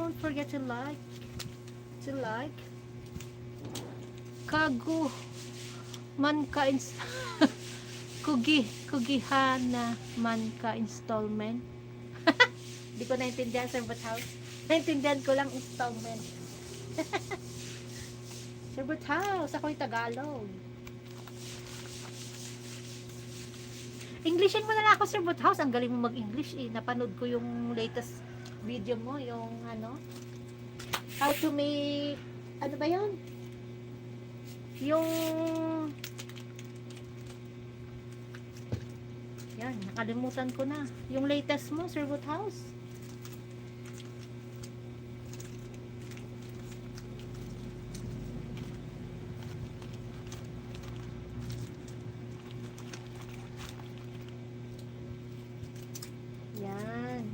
don't forget to like. Kagu man ka Kugihana man ka installment. Hindi ko naintindihan, Servant House. Naintindihan ko lang installment. Servant House, ako'y Tagalog. Englishin mo na lang ako, Servant House. Ang galing mo mag-English eh. Napanood ko yung latest video mo, yung ano, how to make, ano ba yun? Yung, yan, nakalimutan ko na. Yung latest mo, Servant House. Yan.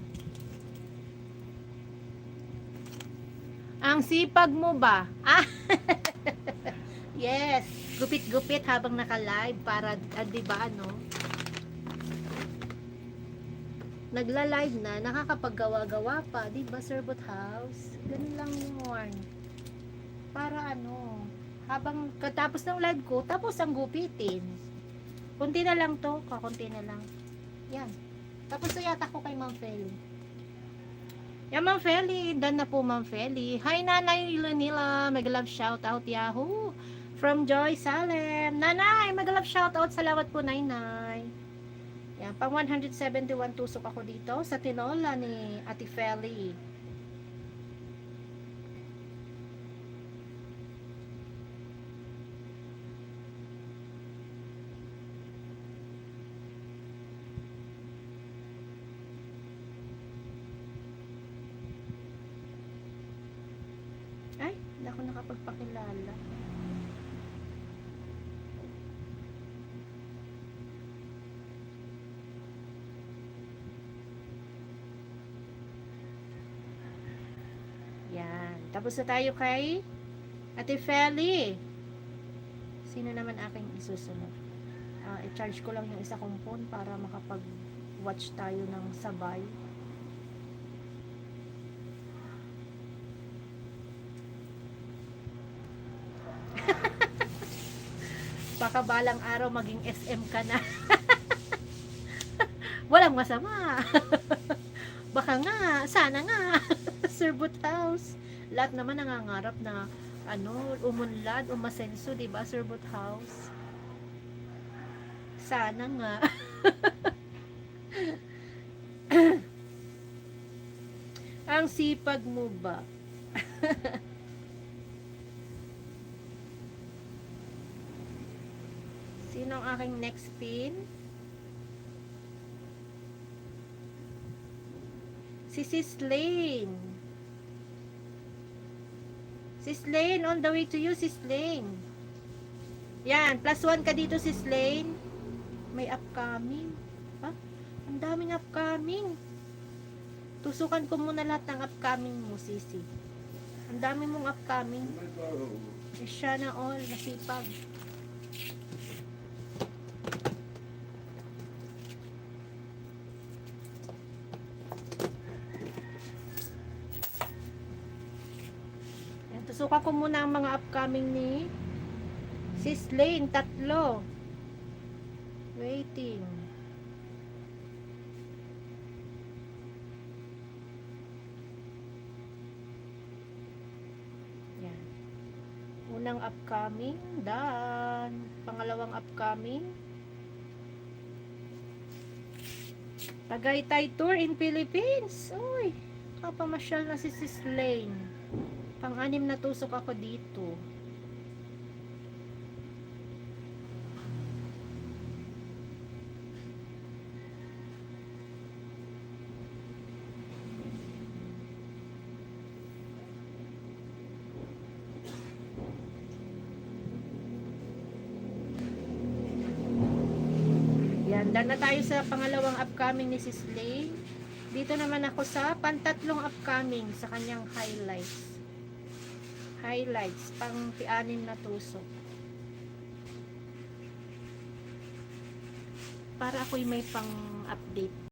Ang sipag mo ba? Ah! Yes. Gupit-gupit habang naka-live para, di ba, ano? Nagla-live na, nakakapaggawa-gawa pa, di ba, Servant House? Ganun lang yun. Para ano, habang katapos ng live ko, tapos ang gupitin. Kunti na lang to, kakunti na lang. Yan. Tapos so yata ko kay Ma'am Feli. Yan, Ma'am Feli. Done na po, Ma'am Feli. Hi, Nanay Nila. Mag-love shout out, Yahoo. From Joy Salem. Nanay, mag-love shout out. Salamat po, Nainay. Yan, pang 171 tusok ako dito sa tinola ni Ate Feli. Ay, hindi ako nakapagpakilala. Yan. Tapos na tayo kay Ate Feli. Sino naman aking isusunod? I-charge ko lang yung isa kong phone para makapag-watch tayo ng sabay. Baka balang araw maging SM ka na. Walang masama. Baka nga, sana nga. Servant House. Lahat naman nangangarap na ano, umunlad, umasenso, 'di ba, Servant House? Sana nga. Ang sipag mo ba? Sino ang aking next pin? Si Sis Lane. Sis Lane, on the way to you, Sis Lane. Yan, +1 ka dito, Sis Lane. May upcoming. Ha? Ang daming upcoming. Tusukan ko muna lahat ng upcoming mo, Sisi. Ang dami mong upcoming. Siya na all, nasipag. Tusukan ko muna ang mga upcoming ni Sis Lane, 3. Waiting. Yan. Unang upcoming, done. Pangalawang upcoming. Tagaytay Tour in Philippines. Uy, kapamasyal na si Sis Lane. Pang-anim na tusok ako dito. Yan, done na tayo sa pangalawang upcoming ni Sis Lane. Dito naman ako sa pantatlong upcoming sa kanyang highlights. Pang 6 na tusok. Para ako'y may pang update.